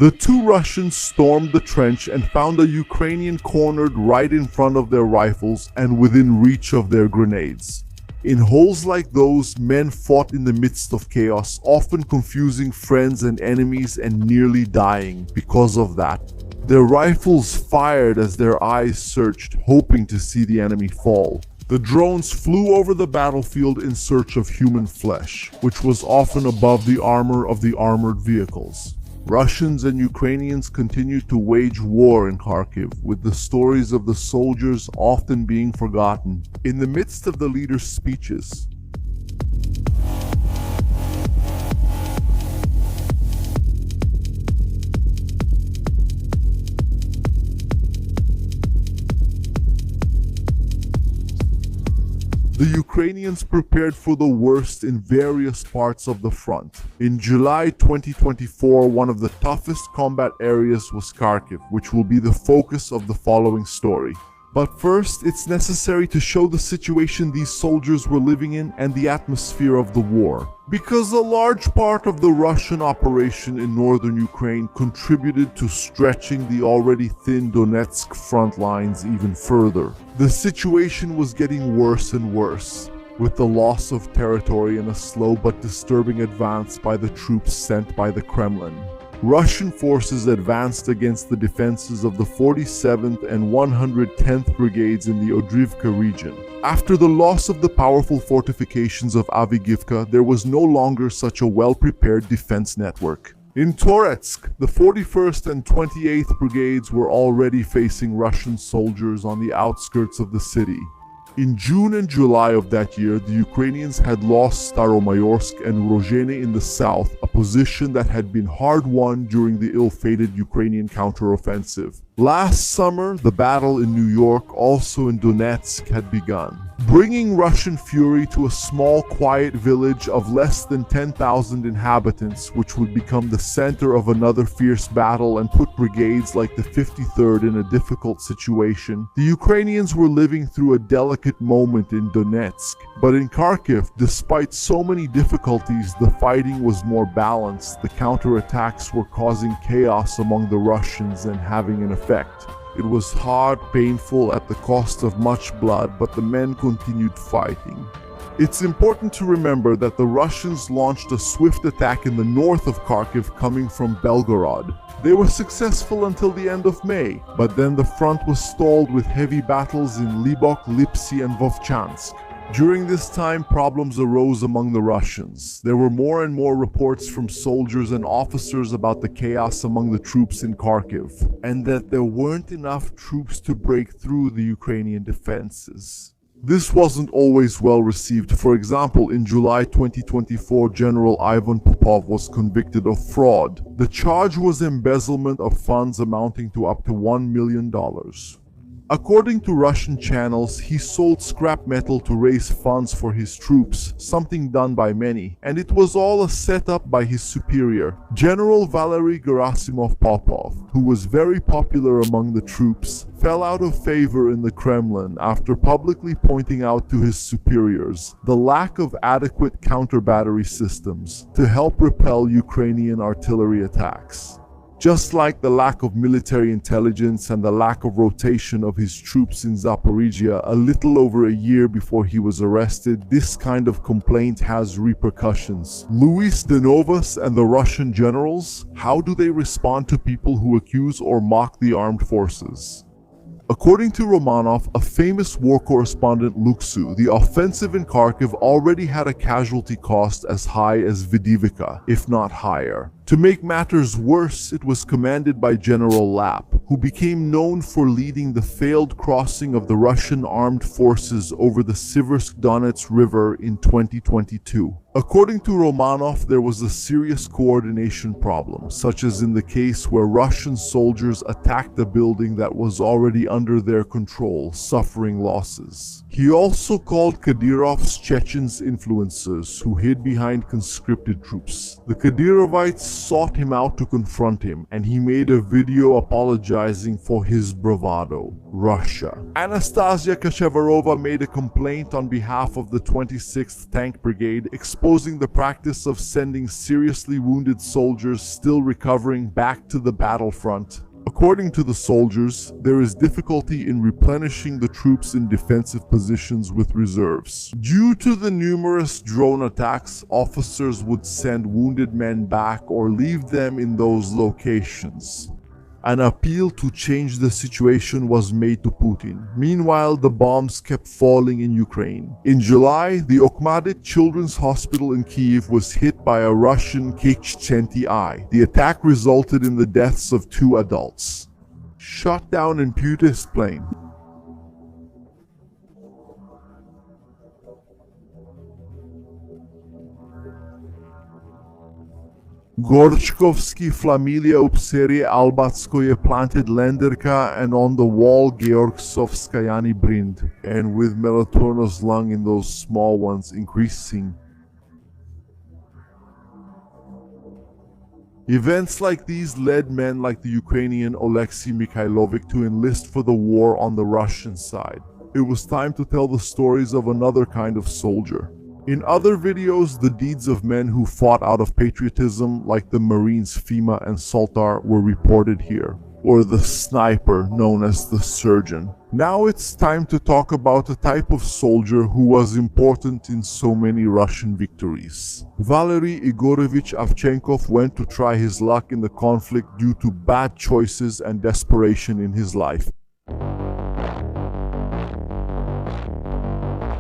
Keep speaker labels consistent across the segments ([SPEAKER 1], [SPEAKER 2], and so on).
[SPEAKER 1] The two Russians stormed the trench and found a Ukrainian cornered right in front of their rifles and within reach of their grenades. In holes like those, men fought in the midst of chaos, often confusing friends and enemies and nearly dying because of that. Their rifles fired as their eyes searched, hoping to see the enemy fall. The drones flew over the battlefield in search of human flesh, which was often above the armor of the armored vehicles. Russians and Ukrainians continued to wage war in Kharkiv, with the stories of the soldiers often being forgotten. In the midst of the leaders' speeches, the Ukrainians prepared for the worst in various parts of the front. In July 2024, one of the toughest combat areas was Kharkiv, which will be the focus of the following story. But first, it's necessary to show the situation these soldiers were living in and the atmosphere of the war. Because a large part of the Russian operation in northern Ukraine contributed to stretching the already thin Donetsk front lines even further. The situation was getting worse and worse, with the loss of territory and a slow but disturbing advance by the troops sent by the Kremlin. Russian forces advanced against the defenses of the 47th and 110th Brigades in the Odrivka region. After the loss of the powerful fortifications of Avdiivka, there was no longer such a well-prepared defense network. In Donetsk, the 41st and 28th Brigades were already facing Russian soldiers on the outskirts of the city. In June and July of that year, the Ukrainians had lost Staromayorsk and Rozheny in the south, a position that had been hard-won during the ill-fated Ukrainian counteroffensive. Last summer, the battle in New York, also in Donetsk, had begun, bringing Russian fury to a small, quiet village of less than 10,000 inhabitants, which would become the center of another fierce battle and put brigades like the 53rd in a difficult situation. The Ukrainians were living through a delicate moment in Donetsk, but in Kharkiv, despite so many difficulties, the fighting was more balanced. The counterattacks were causing chaos among the Russians and having an effect. It was hard, painful, at the cost of much blood, but the men continued fighting. It's important to remember that the Russians launched a swift attack in the north of Kharkiv coming from Belgorod. They were successful until the end of May, but then the front was stalled with heavy battles in Libok, Lipsy, and Vovchansk. During this time, problems arose among the Russians. There were more and more reports from soldiers and officers about the chaos among the troops in Kharkiv, and that there weren't enough troops to break through the Ukrainian defenses. This wasn't always well received. For example, in July 2024, General Ivan Popov was convicted of fraud. The charge was embezzlement of funds amounting to up to $1 million. According to Russian channels, he sold scrap metal to raise funds for his troops, something done by many, and it was all a setup by his superior, General Valery Gerasimov Popov, who was very popular among the troops, fell out of favor in the Kremlin after publicly pointing out to his superiors the lack of adequate counter-battery systems to help repel Ukrainian artillery attacks. Just like the lack of military intelligence and the lack of rotation of his troops in Zaporizhia a little over a year before he was arrested, this kind of complaint has repercussions. Luis de Novas and the Russian generals, how do they respond to people who accuse or mock the armed forces? According to Romanov, a famous war correspondent Oleksiy, the offensive in Kharkiv already had a casualty cost as high as Avdiivka, if not higher. To make matters worse, it was commanded by General Lapp, who became known for leading the failed crossing of the Russian armed forces over the Siversk-Donets River in 2022. According to Romanov, there was a serious coordination problem, such as in the case where Russian soldiers attacked a building that was already under their control, suffering losses. He also called Kadyrov's Chechens influencers who hid behind conscripted troops. The Kadyrovites sought him out to confront him, and he made a video apologizing apologizing for his bravado. Russia. Anastasia Kashevarova made a complaint on behalf of the 26th Tank Brigade, exposing the practice of sending seriously wounded soldiers still recovering back to the battlefront. According to the soldiers, there is difficulty in replenishing the troops in defensive positions with reserves. Due to the numerous drone attacks, officers would send wounded men back or leave them in those locations. An appeal to change the situation was made to Putin. Meanwhile, the bombs kept falling in Ukraine. In July, the Okhmadit Children's Hospital in Kyiv was hit by a Russian Kh-20I. The attack resulted in the deaths of 2 adults. Shot down in Putin's plane. Gorchkovsky Flamilia Upserie Albatskoye planted Lenderka and on the wall Georgsovskayani Brind, and with Melatonos lung in those small ones increasing. Events like these led men like the Ukrainian Oleksiy Mikhailovic to enlist for the war on the Russian side. It was time to tell the stories of another kind of soldier. In other videos, the deeds of men who fought out of patriotism, like the Marines Fima and Saltar, were reported here, or the sniper known as the surgeon. Now it's time to talk about a type of soldier who was important in so many Russian victories. Valery Igorovich Avchenkov went to try his luck in the conflict due to bad choices and desperation in his life.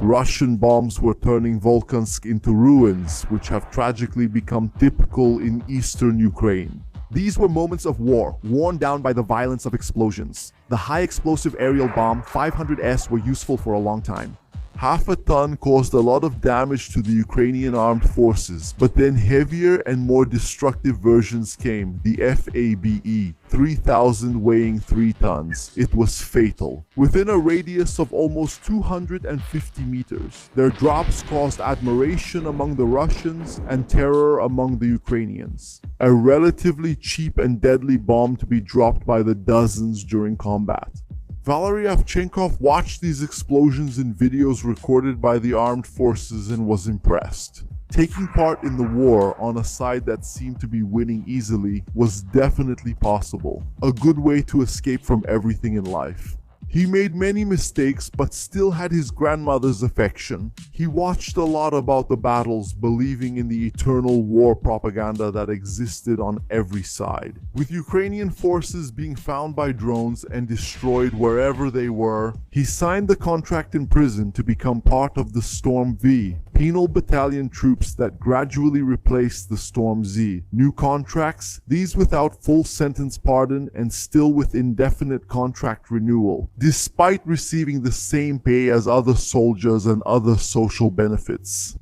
[SPEAKER 1] Russian bombs were turning Volkansk into ruins, which have tragically become typical in eastern Ukraine.
[SPEAKER 2] These were moments of war, worn down by the violence of explosions. The high-explosive aerial bomb 500S were useful for a long time.
[SPEAKER 1] Half a ton caused a lot of damage to the Ukrainian armed forces, but then heavier and more destructive versions came, the FABE, 3000 weighing 3 tons. It was fatal. Within a radius of almost 250 meters, their drops caused admiration among the Russians and terror among the Ukrainians. A relatively cheap and deadly bomb to be dropped by the dozens during combat. Valery Avchenkov watched these explosions in videos recorded by the armed forces and was impressed. Taking part in the war on a side that seemed to be winning easily was definitely possible, a good way to escape from everything in life. He made many mistakes but still had his grandmother's affection. He watched a lot about the battles, believing in the eternal war propaganda that existed on every side. With Ukrainian forces being found by drones and destroyed wherever they were, he signed the contract in prison to become part of the Storm V, penal battalion troops that gradually replaced the Storm Z. New contracts, these without full sentence pardon and still with indefinite contract renewal, despite receiving the same pay as other soldiers and other social benefits.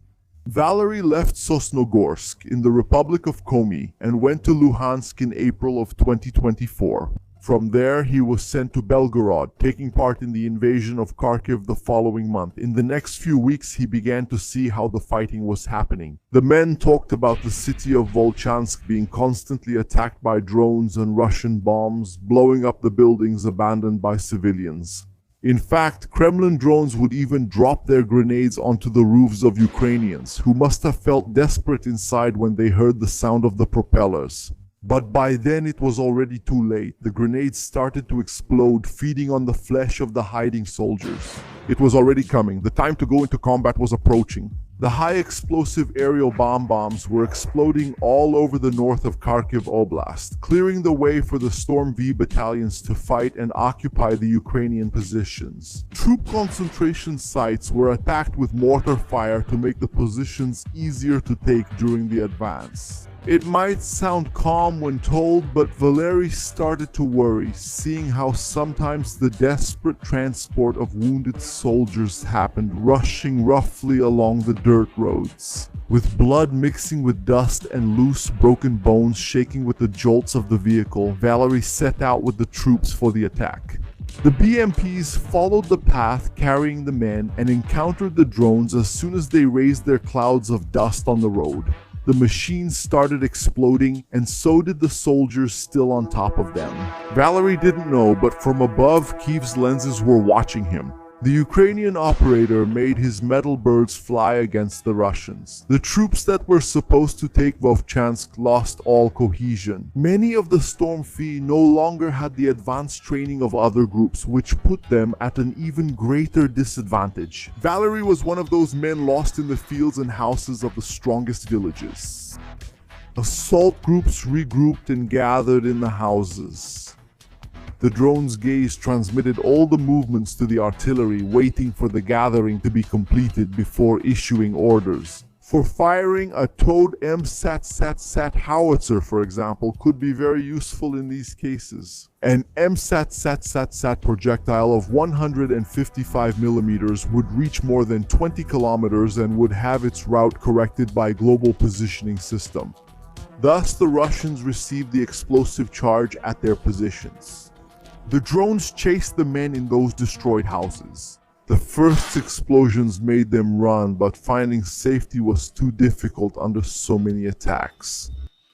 [SPEAKER 1] Valery left Sosnogorsk in the Republic of Komi and went to Luhansk in April of 2024. From there, he was sent to Belgorod, taking part in the invasion of Kharkiv the following month. In the next few weeks, he began to see how the fighting was happening. The men talked about the city of Volchansk being constantly attacked by drones and Russian bombs, blowing up the buildings abandoned by civilians. In fact, Kremlin drones would even drop their grenades onto the roofs of Ukrainians, who must have felt desperate inside when they heard the sound of the propellers. But by then it was already too late. The grenades started to explode, feeding on the flesh of the hiding soldiers. It was already coming. The time to go into combat was approaching. The high-explosive aerial bombs were exploding all over the north of Kharkiv Oblast, clearing the way for the Storm V battalions to fight and occupy the Ukrainian positions. Troop concentration sites were attacked with mortar fire to make the positions easier to take during the advance. It might sound calm when told, but Valery started to worry, seeing how sometimes the desperate transport of wounded soldiers happened, rushing roughly along the dirt roads, with blood mixing with dust and loose broken bones shaking with the jolts of the vehicle. Valery set out with the troops for the attack. The BMPs followed the path carrying the men and encountered the drones as soon as they raised their clouds of dust on the road. The machines started exploding, and so did the soldiers still on top of them. Valery didn't know, but from above, Kyiv's lenses were watching him. The Ukrainian operator made his metal birds fly against the Russians. The troops that were supposed to take Vovchansk lost all cohesion. Many of the Stormfy no longer had the advanced training of other groups, which put them at an even greater disadvantage. Valery was one of those men lost in the fields and houses of the strongest villages. Assault groups regrouped and gathered in the houses. The drone's gaze transmitted all the movements to the artillery, waiting for the gathering to be completed before issuing orders. For firing, a towed MSAT-SAT-SAT howitzer, for example, could be very useful in these cases. An MSAT-SAT-SAT-SAT projectile of 155 millimeters would reach more than 20 kilometers and would have its route corrected by global positioning system. Thus, the Russians received the explosive charge at their positions. The drones chased the men in those destroyed houses. The first explosions made them run, but finding safety was too difficult under so many attacks.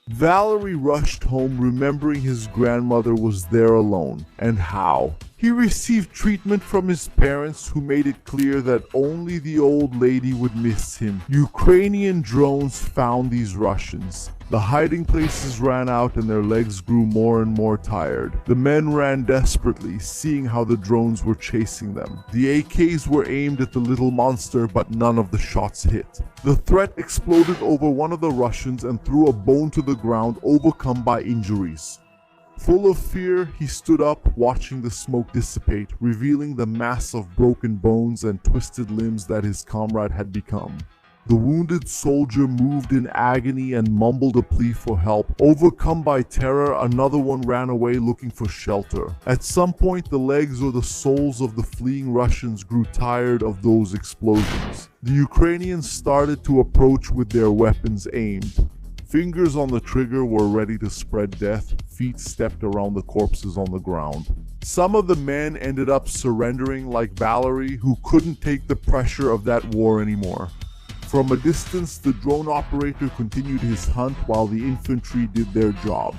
[SPEAKER 1] Valery rushed home, remembering his grandmother was there alone. And how? He received treatment from his parents, who made it clear that only the old lady would miss him. Ukrainian drones found these Russians. The hiding places ran out and their legs grew more and more tired. The men ran desperately, seeing how the drones were chasing them. The AKs were aimed at the little monster, but none of the shots hit. The threat exploded over one of the Russians and threw a bone to the ground, overcome by injuries. Full of fear, he stood up, watching the smoke dissipate, revealing the mass of broken bones and twisted limbs that his comrade had become. The wounded soldier moved in agony and mumbled a plea for help. Overcome by terror, another one ran away looking for shelter. At some point, the legs or the soles of the fleeing Russians grew tired of those explosions. The Ukrainians started to approach with their weapons aimed. Fingers on the trigger were ready to spread death, feet stepped around the corpses on the ground. Some of the men ended up surrendering, like Valery, who couldn't take the pressure of that war anymore. From a distance, the drone operator continued his hunt while the infantry did their job.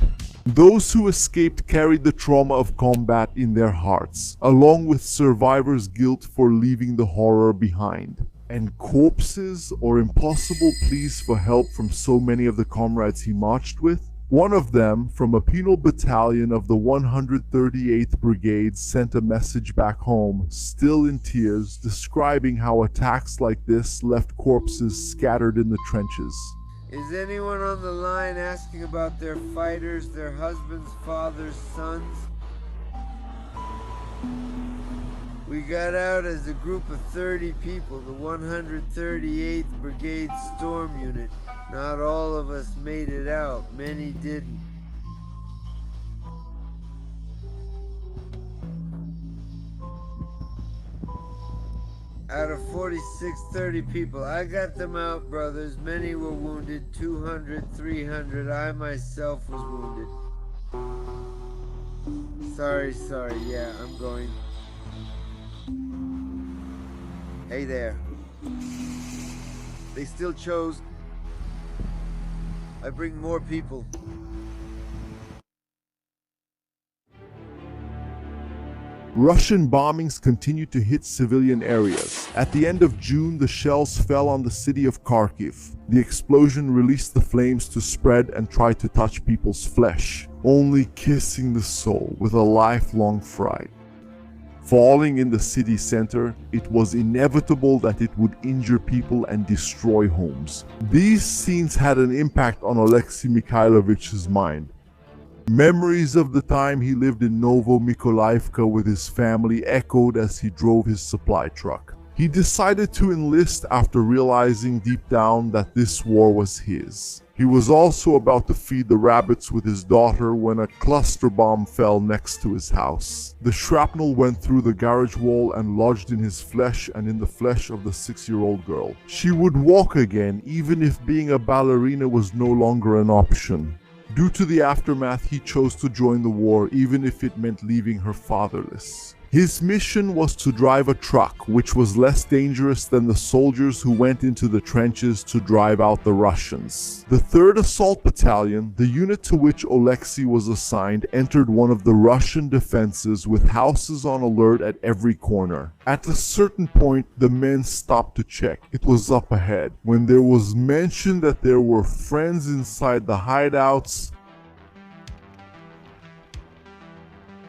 [SPEAKER 1] Those who escaped carried the trauma of combat in their hearts, along with survivors' guilt for leaving the horror behind. And corpses or impossible pleas for help from so many of the comrades he marched with? One of them, from a penal battalion of the 138th Brigade, sent a message back home, still in tears, describing how attacks like this left corpses scattered in the trenches.
[SPEAKER 3] Is anyone on the line asking about their fighters, their husbands, fathers, sons? We got out as a group of 30 people, the 138th Brigade Storm Unit. Not all of us made it out, many didn't. Out of 30 people, I got them out, brothers. Many were wounded, 200, 300. I myself was wounded. Sorry, yeah, I'm going. Hey there. They still chose. I bring more people.
[SPEAKER 1] Russian bombings continued to hit civilian areas. At the end of June, the shells fell on the city of Kharkiv. The explosion released the flames to spread and try to touch people's flesh, only kissing the soul with a lifelong fright. Falling in the city center, it was inevitable that it would injure people and destroy homes. These scenes had an impact on Oleksiy Mikhailovich's mind. Memories of the time he lived in Novo-Mykolaiivka with his family echoed as he drove his supply truck. He decided to enlist after realizing deep down that this war was his. He was also about to feed the rabbits with his daughter when a cluster bomb fell next to his house. The shrapnel went through the garage wall and lodged in his flesh and in the flesh of the 6-year-old girl. She would walk again, even if being a ballerina was no longer an option. Due to the aftermath, he chose to join the war, even if it meant leaving her fatherless. His mission was to drive a truck, which was less dangerous than the soldiers who went into the trenches to drive out the Russians. The 3rd Assault Battalion, the unit to which Oleksiy was assigned, entered one of the Russian defenses with houses on alert at every corner. At a certain point, the men stopped to check. It was up ahead. When there was mention that there were friends inside the hideouts,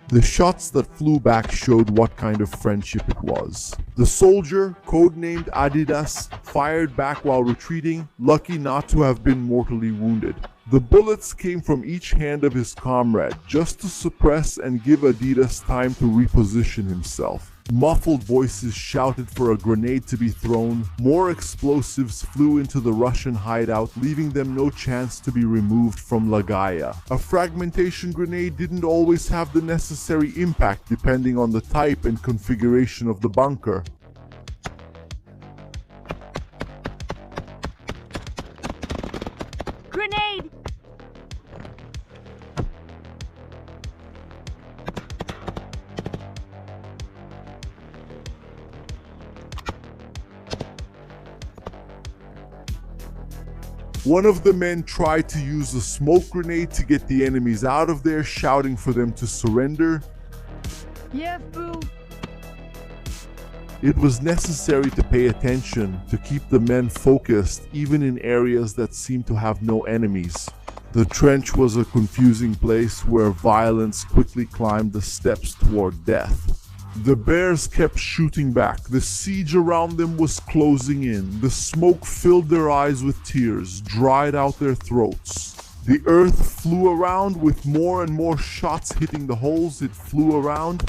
[SPEAKER 1] the shots that flew back showed what kind of friendship it was. The soldier, codenamed Adidas, fired back while retreating, lucky not to have been mortally wounded. The bullets came from each hand of his comrade, just to suppress and give Adidas time to reposition himself. Muffled voices shouted for a grenade to be thrown. More explosives flew into the Russian hideout, leaving them no chance to be removed from Lagaya. A fragmentation grenade didn't always have the necessary impact depending on the type and configuration of the bunker.
[SPEAKER 4] Grenade!
[SPEAKER 1] One of the men tried to use a smoke grenade to get the enemies out of there, shouting for them to surrender.
[SPEAKER 4] Yes, boo!
[SPEAKER 1] It was necessary to pay attention to keep the men focused even in areas that seemed to have no enemies. The trench was a confusing place where violence quickly climbed the steps toward death. The bears kept shooting back. The siege around them was closing in. The smoke filled their eyes with tears, dried out their throats. The earth flew around with more and more shots hitting the holes it flew around.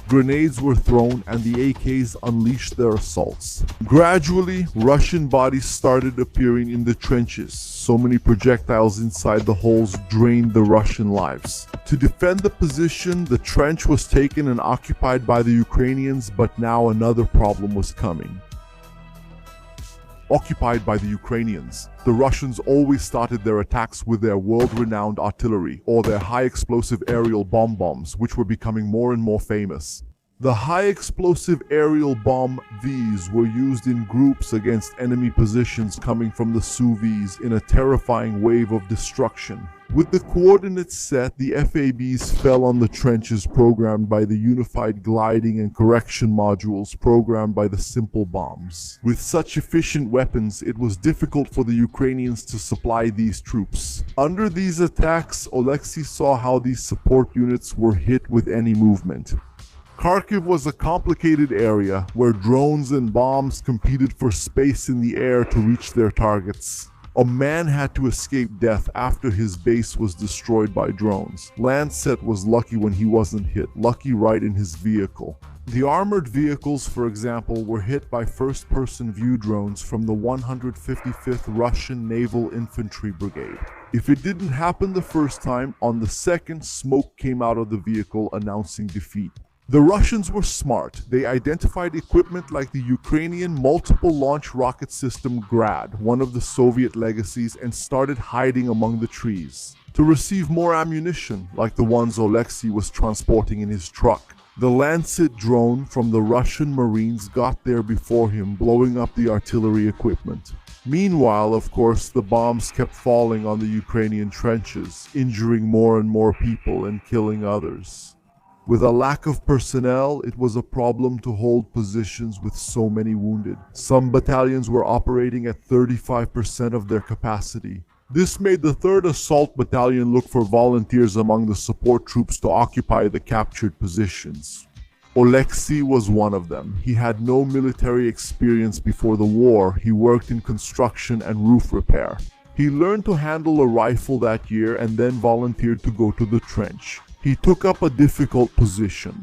[SPEAKER 1] Grenades were thrown and the AKs unleashed their assaults. Gradually, Russian bodies started appearing in the trenches. So many projectiles inside the holes drained the Russian lives. To defend the position, the trench was taken and occupied by the Ukrainians, but now another problem was coming. Occupied by the Ukrainians, the Russians always started their attacks with their world-renowned artillery, or their high-explosive aerial bombs, which were becoming more and more famous. The high-explosive aerial bomb Vs were used in groups against enemy positions coming from the Suvs in a terrifying wave of destruction. With the coordinates set, the FABs fell on the trenches programmed by the unified gliding and correction modules programmed by the simple bombs. With such efficient weapons, it was difficult for the Ukrainians to supply these troops. Under these attacks, Oleksiy saw how these support units were hit with any movement. Kharkiv was a complicated area where drones and bombs competed for space in the air to reach their targets. A man had to escape death after his base was destroyed by drones. Lancet was lucky when he wasn't hit, lucky right in his vehicle. The armored vehicles, for example, were hit by first-person view drones from the 155th Russian Naval Infantry Brigade. If it didn't happen the first time, on the second, smoke came out of the vehicle announcing defeat. The Russians were smart. They identified equipment like the Ukrainian multiple launch rocket system Grad, one of the Soviet legacies, and started hiding among the trees to receive more ammunition like the ones Oleksiy was transporting in his truck. The Lancet drone from the Russian Marines got there before him, blowing up the artillery equipment. Meanwhile, of course, the bombs kept falling on the Ukrainian trenches, injuring more and more people and killing others. With a lack of personnel, it was a problem to hold positions with so many wounded. Some battalions were operating at 35% of their capacity. This made the 3rd Assault Battalion look for volunteers among the support troops to occupy the captured positions. Oleksiy was one of them. He had no military experience before the war. He worked in construction and roof repair. He learned to handle a rifle that year and then volunteered to go to the trench. He took up a difficult position.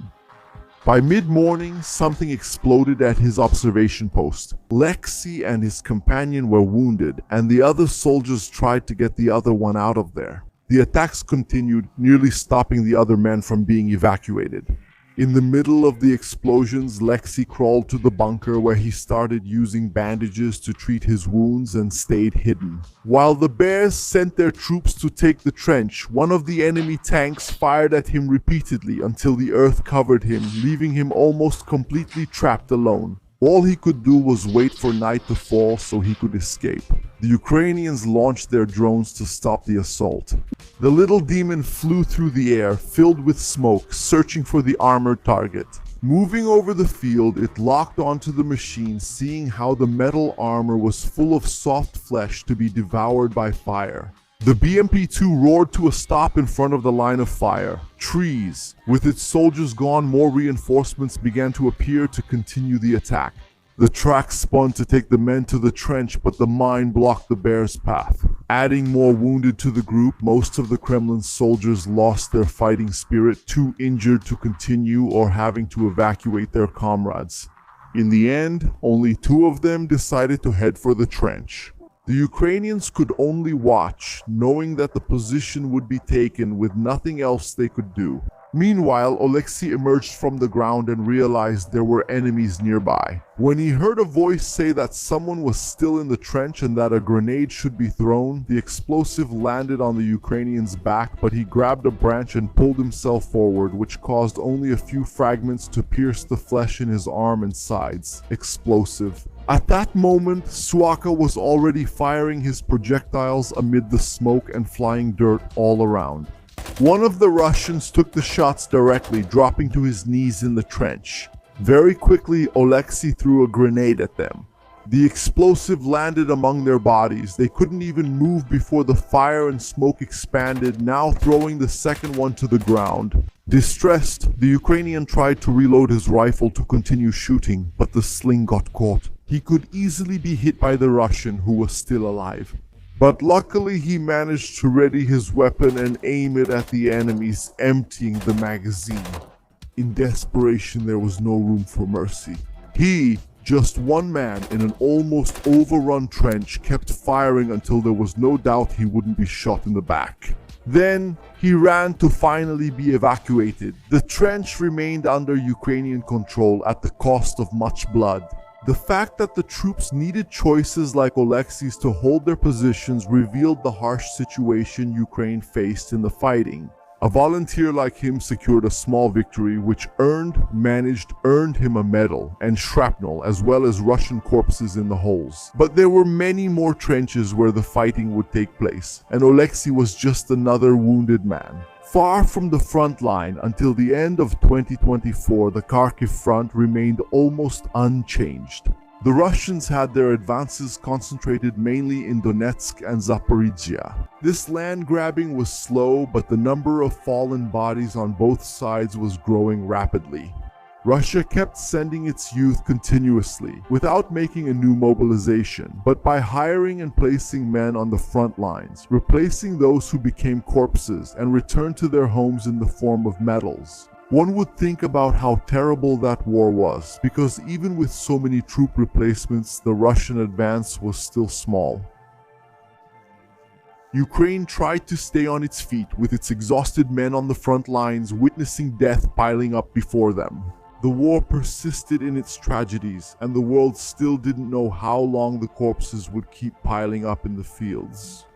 [SPEAKER 1] By mid-morning, something exploded at his observation post. Oleksiy and his companion were wounded, and the other soldiers tried to get the other one out of there. The attacks continued, nearly stopping the other men from being evacuated. In the middle of the explosions, Oleksiy crawled to the bunker where he started using bandages to treat his wounds and stayed hidden. While the Bears sent their troops to take the trench, one of the enemy tanks fired at him repeatedly until the earth covered him, leaving him almost completely trapped alone. All he could do was wait for night to fall so he could escape. The Ukrainians launched their drones to stop the assault. The little demon flew through the air, filled with smoke, searching for the armored target. Moving over the field, it locked onto the machine, seeing how the metal armor was full of soft flesh to be devoured by fire. The BMP-2 roared to a stop in front of the line of fire. Trees. With its soldiers gone, more reinforcements began to appear to continue the attack. The track spun to take the men to the trench, but the mine blocked the Bears' path. Adding more wounded to the group, most of the Kremlin's soldiers lost their fighting spirit, too injured to continue or having to evacuate their comrades. In the end, only 2 of them decided to head for the trench. The Ukrainians could only watch, knowing that the position would be taken with nothing else they could do. Meanwhile, Oleksiy emerged from the ground and realized there were enemies nearby. When he heard a voice say that someone was still in the trench and that a grenade should be thrown, the explosive landed on the Ukrainian's back, but he grabbed a branch and pulled himself forward, which caused only a few fragments to pierce the flesh in his arm and sides. Explosive. At that moment, Suaka was already firing his projectiles amid the smoke and flying dirt all around. One of the Russians took the shots directly, dropping to his knees in the trench. Very quickly, Oleksiy threw a grenade at them. The explosive landed among their bodies. They couldn't even move before the fire and smoke expanded, now throwing the second one to the ground. Distressed, the Ukrainian tried to reload his rifle to continue shooting, but the sling got caught. He could easily be hit by the Russian, who was still alive. But luckily he managed to ready his weapon and aim it at the enemies, emptying the magazine. In desperation, there was no room for mercy. He, just one man in an almost overrun trench, kept firing until there was no doubt he wouldn't be shot in the back. Then he ran to finally be evacuated. The trench remained under Ukrainian control at the cost of much blood. The fact that the troops needed choices like Oleksiy's to hold their positions revealed the harsh situation Ukraine faced in the fighting. A volunteer like him secured a small victory which earned him a medal and shrapnel, as well as Russian corpses in the holes. But there were many more trenches where the fighting would take place, and Oleksiy was just another wounded man. Far from the front line, until the end of 2024, the Kharkiv front remained almost unchanged. The Russians had their advances concentrated mainly in Donetsk and Zaporizhia. This land grabbing was slow, but the number of fallen bodies on both sides was growing rapidly. Russia kept sending its youth continuously, without making a new mobilization, but by hiring and placing men on the front lines, replacing those who became corpses and returned to their homes in the form of medals. One would think about how terrible that war was, because even with so many troop replacements, the Russian advance was still small. Ukraine tried to stay on its feet, with its exhausted men on the front lines witnessing death piling up before them. The war persisted in its tragedies, and the world still didn't know how long the corpses would keep piling up in the fields.